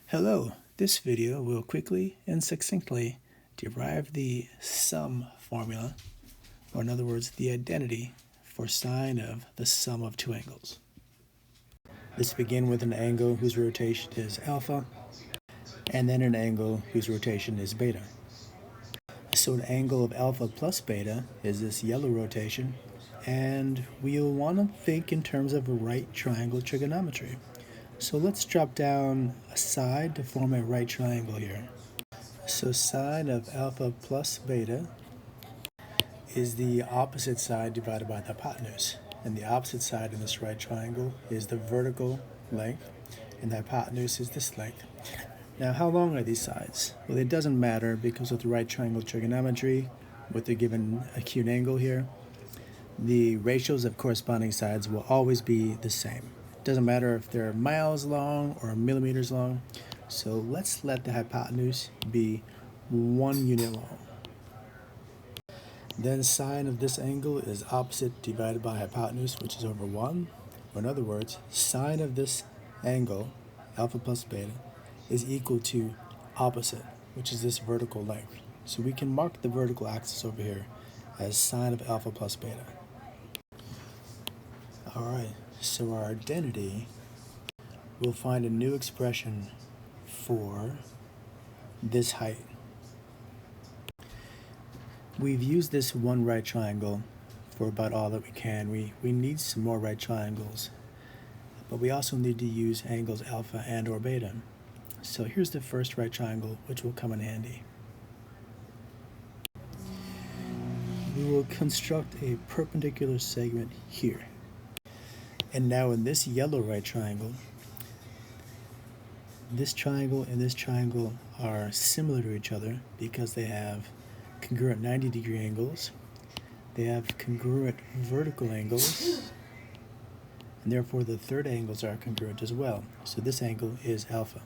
Hello, this video will quickly and succinctly derive the sum formula, or in other words, the identity for sine of the sum of two angles. Let's begin with an angle whose rotation is alpha, and then an angle whose rotation is beta. So an angle of alpha plus beta is this yellow rotation, and we'll want to think in terms of a right triangle trigonometry. So let's drop down a side to form a right triangle here. So sine of alpha plus beta is the opposite side divided by the hypotenuse. And the opposite side in this right triangle is the vertical length, and the hypotenuse is this length. Now, how long are these sides? Well, it doesn't matter because with the right triangle trigonometry, with the given acute angle here, the ratios of corresponding sides will always be the same. Doesn't matter if they're miles long or millimeters long. So let's let the hypotenuse be 1 unit long. Then sine of this angle is opposite divided by hypotenuse, which is over 1. Or in other words, sine of this angle, alpha plus beta, is equal to opposite, which is this vertical length. So we can mark the vertical axis over here as sine of alpha plus beta. All right. So our identity will find a new expression for this height. We've used this one right triangle for about all that we can. We need some more right triangles, but we also need to use angles alpha and or beta. So here's the first right triangle, which will come in handy. We will construct a perpendicular segment here. And now in this yellow right triangle, this triangle and this triangle are similar to each other because they have congruent 90-degree angles. They have congruent vertical angles, and therefore the third angles are congruent as well. So this angle is alpha.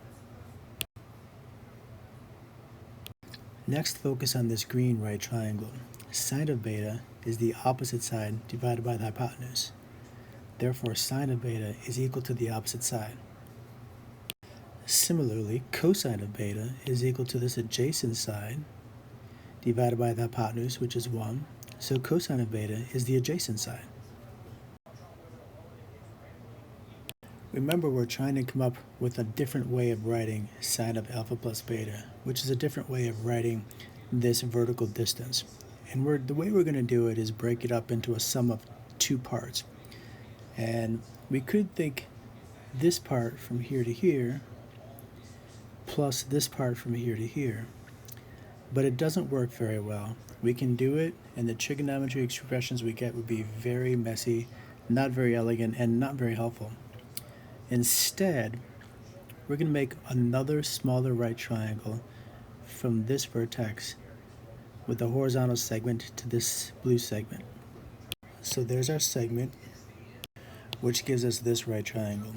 Next, focus on this green right triangle. Sine of beta is the opposite side divided by the hypotenuse. Therefore, sine of beta is equal to the opposite side. Similarly, cosine of beta is equal to this adjacent side divided by the hypotenuse, which is 1. So cosine of beta is the adjacent side. Remember, we're trying to come up with a different way of writing sine of alpha plus beta, which is a different way of writing this vertical distance. And the way we're going to do it is break it up into a sum of two parts. And we could think this part from here to here plus this part from here to here, but it doesn't work very well. We can do it, and the trigonometry expressions we get would be very messy, not very elegant, and not very helpful. Instead, we're going to make another smaller right triangle from this vertex with a horizontal segment to this blue segment. So there's our segment, which gives us this right triangle.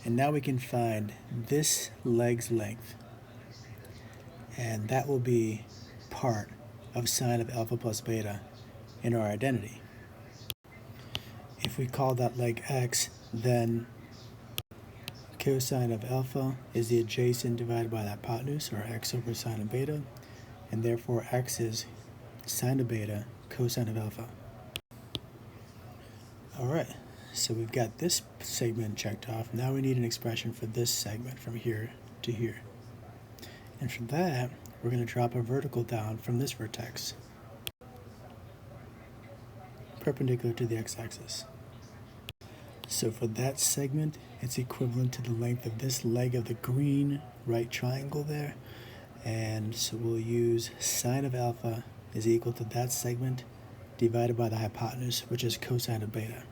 And now we can find this leg's length, and that will be part of sine of alpha plus beta in our identity. If we call that leg x, then cosine of alpha is the adjacent divided by the hypotenuse, or x over sine of beta, and therefore x is sine of beta cosine of alpha. All right. So we've got this segment checked off. Now we need an expression for this segment from here to here. And for that, we're going to drop a vertical down from this vertex, perpendicular to the x-axis. So for that segment, it's equivalent to the length of this leg of the green right triangle there. And so we'll use sine of alpha is equal to that segment divided by the hypotenuse, which is cosine of beta.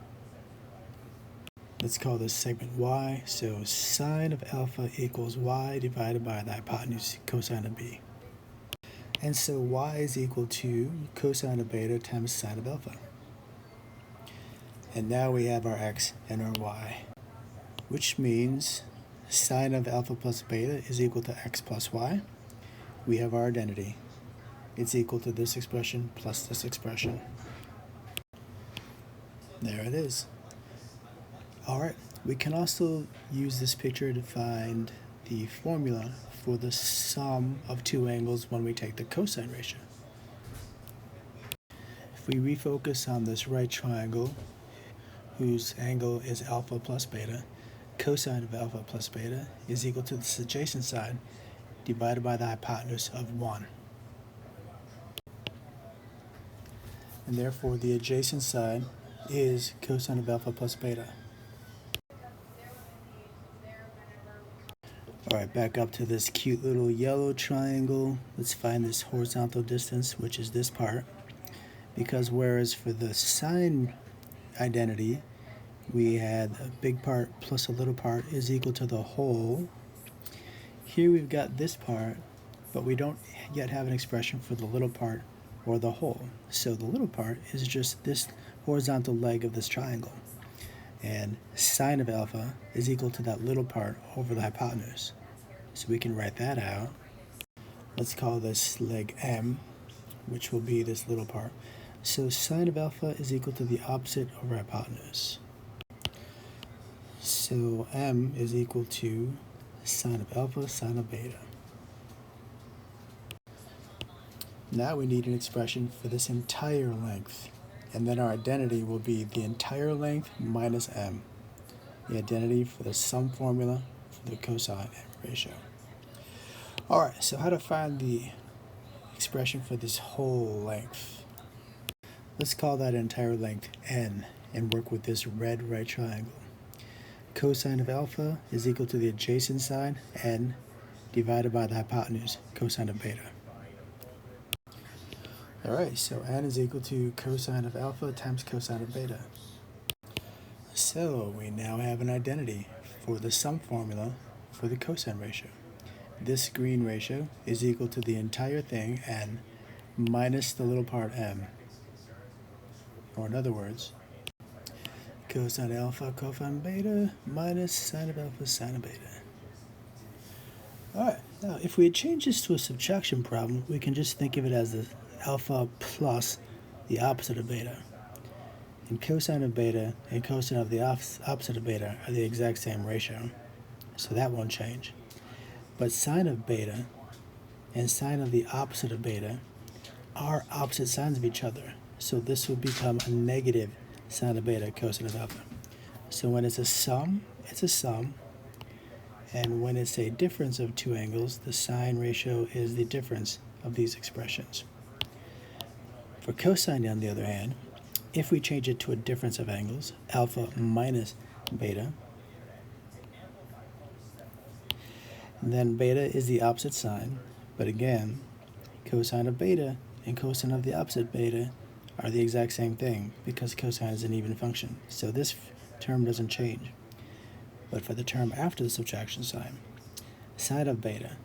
Let's call this segment y. So sine of alpha equals y divided by the hypotenuse cosine of b. And so y is equal to cosine of beta times sine of alpha. And now we have our x and our y, which means sine of alpha plus beta is equal to x plus y. We have our identity. It's equal to this expression plus this expression. There it is. All right, we can also use this picture to find the formula for the sum of two angles when we take the cosine ratio. If we refocus on this right triangle, whose angle is alpha plus beta, cosine of alpha plus beta is equal to this adjacent side divided by the hypotenuse of 1. And therefore the adjacent side is cosine of alpha plus beta. Alright, back up to this cute little yellow triangle. Let's find this horizontal distance, which is this part. Because whereas for the sine identity, we had a big part plus a little part is equal to the whole. Here we've got this part, but we don't yet have an expression for the little part or the whole. So the little part is just this horizontal leg of this triangle. And sine of alpha is equal to that little part over the hypotenuse. So we can write that out. Let's call this leg M, which will be this little part. So sine of alpha is equal to the opposite over hypotenuse. So M is equal to sine of alpha, sine of beta. Now we need an expression for this entire length. And then our identity will be the entire length minus M. The identity for the sum formula for the cosine ratio. Alright, so how to find the expression for this whole length? Let's call that entire length N and work with this red right triangle. Cosine of alpha is equal to the adjacent side, N, divided by the hypotenuse, cosine of beta. Alright, so N is equal to cosine of alpha times cosine of beta. So we now have an identity for the sum formula for the cosine ratio. This green ratio is equal to the entire thing, N, minus the little part M. Or in other words, cosine alpha, cosine beta, minus sine of alpha, sine of beta. Alright, now if we had changed this to a subtraction problem, we can just think of it as the alpha plus the opposite of beta. And cosine of beta and cosine of the opposite of beta are the exact same ratio, so that won't change. But sine of beta and sine of the opposite of beta are opposite signs of each other, so this would become a negative sine of beta cosine of alpha. So when it's a sum, it's a sum, and when it's a difference of two angles, the sine ratio is the difference of these expressions. For cosine, on the other hand, if we change it to a difference of angles, alpha minus beta, then beta is the opposite sign, but again, cosine of beta and cosine of the opposite beta are the exact same thing because cosine is an even function. So this term doesn't change. But for the term after the subtraction sign, sine of beta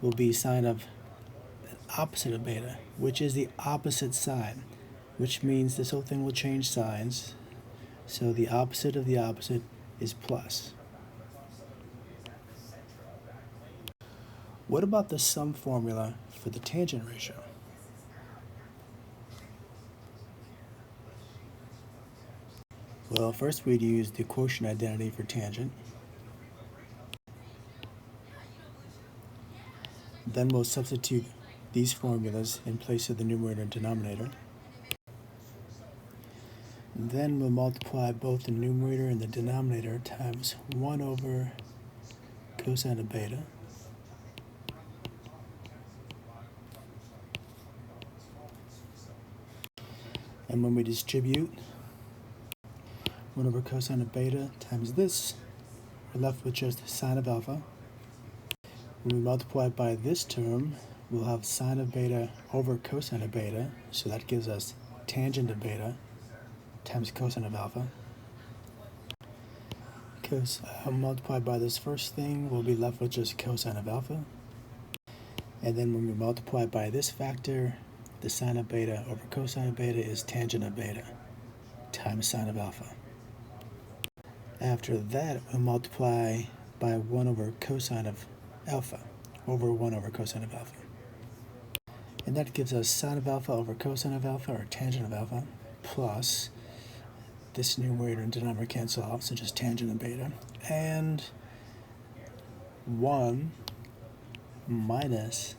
will be sine of opposite of beta, which is the opposite sign, which means this whole thing will change signs. So the opposite of the opposite is plus. What about the sum formula for the tangent ratio? Well, first we'd use the quotient identity for tangent. Then we'll substitute these formulas in place of the numerator and denominator. Then we'll multiply both the numerator and the denominator times 1 over cosine of beta. And when we distribute 1 over cosine of beta times this, we're left with just sine of alpha. When we multiply by this term, we'll have sine of beta over cosine of beta, so that gives us tangent of beta times cosine of alpha. Multiplied by this first thing, we'll be left with just cosine of alpha. And then when we multiply by this factor, the sine of beta over cosine of beta is tangent of beta times sine of alpha. After that, we'll multiply by 1 over cosine of alpha over 1 over cosine of alpha. And that gives us sine of alpha over cosine of alpha, or tangent of alpha, plus this numerator and denominator cancel out, so just tangent of beta. And 1 minus,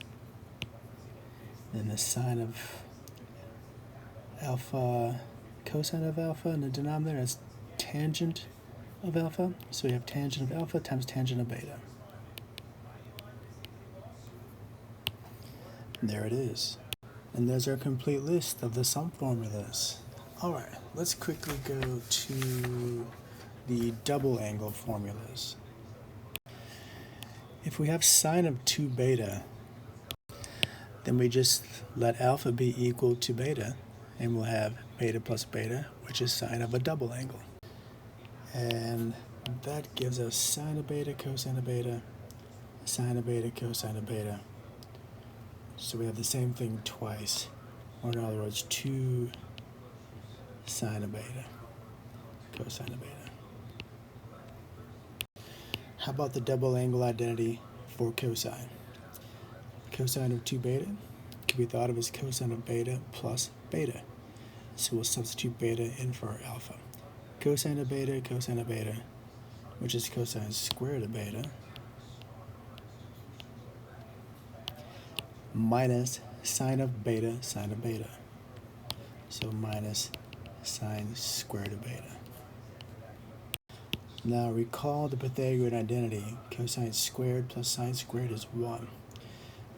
then the sine of alpha, cosine of alpha in the denominator is tangent of alpha. So we have tangent of alpha times tangent of beta. There it is. And there's our complete list of the sum formulas. Alright, let's quickly go to the double angle formulas. If we have sine of 2 beta, then we just let alpha be equal to beta, and we'll have beta plus beta, which is sine of a double angle. And that gives us sine of beta, cosine of beta, sine of beta, cosine of beta. So we have the same thing twice, or in other words, 2 sine of beta, cosine of beta. How about the double angle identity for cosine? Cosine of 2 beta can be thought of as cosine of beta plus beta. So we'll substitute beta in for our alpha. Cosine of beta, which is cosine squared of beta, minus sine of beta, sine of beta. So minus sine squared of beta. Now recall the Pythagorean identity. Cosine squared plus sine squared is 1.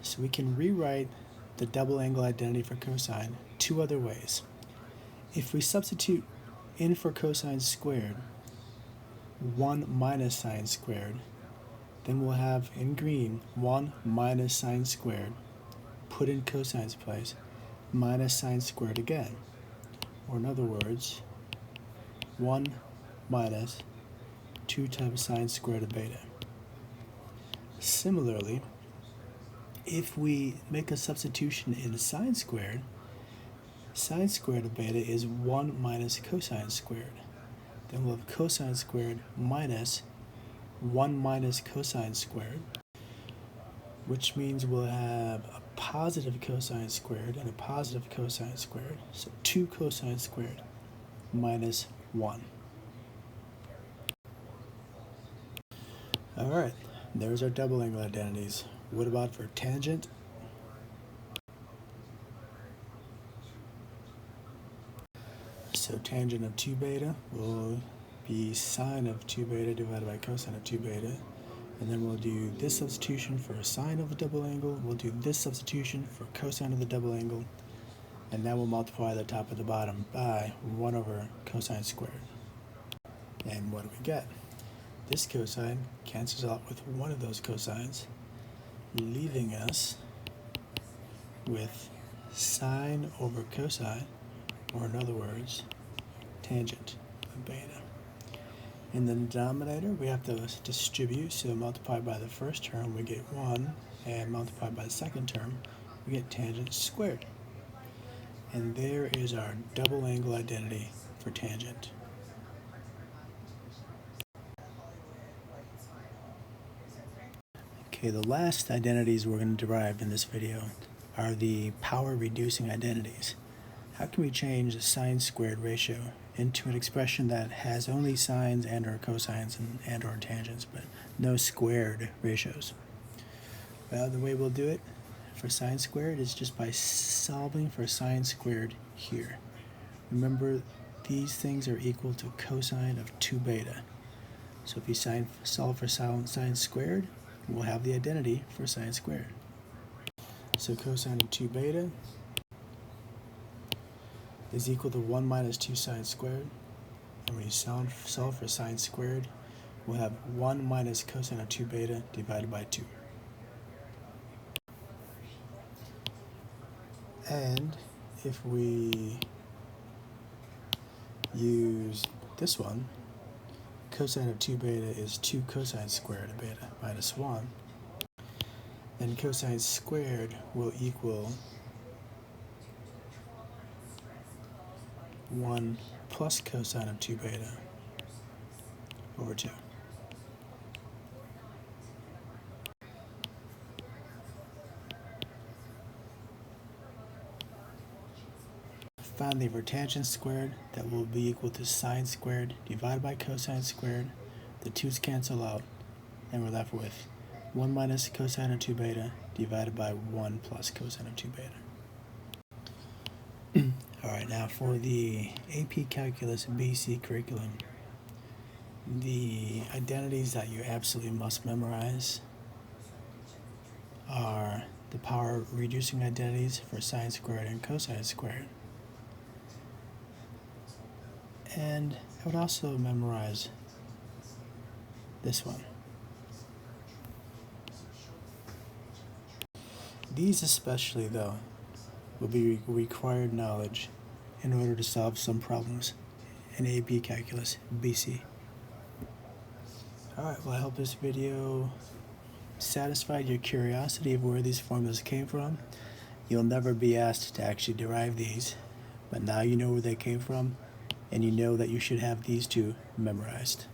So we can rewrite the double angle identity for cosine 2 other ways. If we substitute in for cosine squared 1 minus sine squared, then we'll have in green 1 minus sine squared, put in cosine's place, minus sine squared again. Or in other words, 1 minus 2 times sine squared of beta. Similarly, if we make a substitution in sine squared of beta is 1 minus cosine squared. Then we'll have cosine squared minus 1 minus cosine squared, which means we'll have a positive cosine squared and a positive cosine squared. So 2 cosine squared minus 1. Alright, there's our double angle identities. What about for tangent? So tangent of 2 beta will be sine of 2 beta divided by cosine of 2 beta. And then we'll do this substitution for sine of the double angle. We'll do this substitution for cosine of the double angle. And now we'll multiply the top and the bottom by 1 over cosine squared. And what do we get? This cosine cancels out with one of those cosines, leaving us with sine over cosine, or in other words, tangent of beta. In the denominator, we have to distribute, so multiply by the first term, we get 1, and multiply by the second term, we get tangent squared. And there is our double angle identity for tangent. Okay, the last identities we're going to derive in this video are the power reducing identities. How can we change the sine squared ratio into an expression that has only sines and or cosines and or tangents, but no squared ratios? Well, the way we'll do it for sine squared is just by solving for sine squared here. Remember, these things are equal to cosine of 2 beta. So if you solve for sine squared, we'll have the identity for sine squared. So cosine of 2 beta is equal to 1 minus 2 sine squared. And when you solve for sine squared, we'll have 1 minus cosine of 2 beta divided by 2. And if we use this one, cosine of 2 beta is 2 cosine squared of beta minus 1. Then cosine squared will equal 1 plus cosine of 2 beta over 2. Finally, for tangent squared, that will be equal to sine squared divided by cosine squared. The 2's cancel out, and we're left with 1 minus cosine of 2 beta divided by 1 plus cosine of 2 beta. Alright, now for the AP Calculus BC curriculum, the identities that you absolutely must memorize are the power reducing identities for sine squared and cosine squared. And I would also memorize this one. These especially, though, will be required knowledge in order to solve some problems in AP Calculus BC. Alright, well, I hope this video satisfied your curiosity of where these formulas came from. You'll never be asked to actually derive these, but now you know where they came from, and you know that you should have these two memorized.